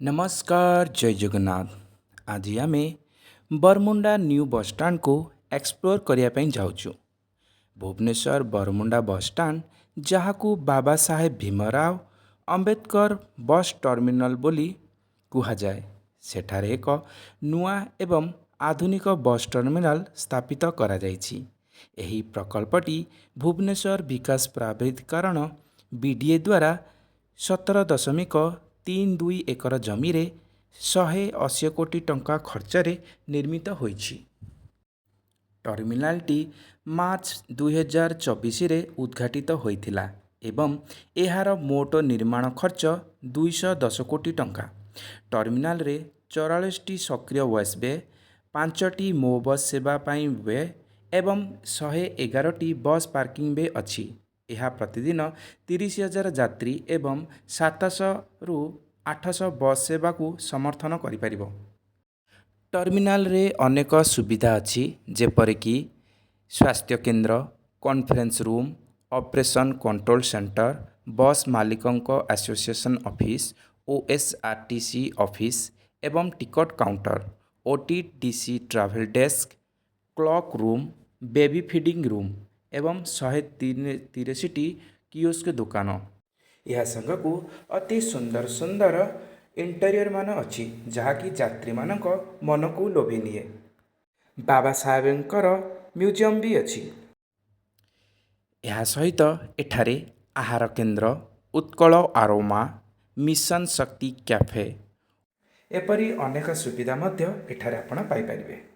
नमस्कार जय जगन्नाथ। आज आम बरमुंडा न्यू बसस्टाण्ड को एक्सप्लोर करने जाऊँ। भुवनेश्वर बरमुंडा बसस्टाण्ड जहाँ को बाबा साहेब भीमराव अंबेडकर बस टर्मिनल बोली कुहाजाए, सेठारे एक नुआ एवं आधुनिक बस टर्मिनल स्थापित करा जाइछि। एही प्रकल्पटी भुवनेश्वर विकास प्राधिकरण बीडीए द्वारा 17.32 एकर जमी रे 180 कोटी टंका खर्चरे निर्मित होइछि। टर्मिनालटी मार्च 2024 रे उद्घाटित होइथिला एवं एहार मोट निर्माण खर्च 210 कोटी टंका। टर्मिनाल रे 44टी सक्रिय वॉइस वे, 5टी मो बस सेवा पाई वे एवं 111टी बस पार्किंग वे अछि। यह प्रतिदिन 30,000 यात्री एवं 700 रु 800 बस सेवा को समर्थन करिपारिबो। टर्मिनाल रे अनेक सुविधा अछि, जेपरिकी स्वास्थ्य केन्द्र, conference room, operation control centre, bus मालिकंक एसोसिएशन ऑफिस, ओएसआरटीसी ऑफिस एवं ticket counter, OTTC travel desk, cloak room, baby feeding room एवं 183टी कियोस्क दुकान। यह संग को अति सुंदर सुंदर इंटेरियर मान अच्छी, जहाँकि यात्री मानक मन को लोभी निए। बाबा साहेबंकर म्यूजियम भी अच्छी। यह सहित एठारे आहार केन्द्र, उत्कल आरोमा, मिशन शक्ति कैफे एपरी अनेक सुविधा मध्य एठारे आपण पाई परिबे।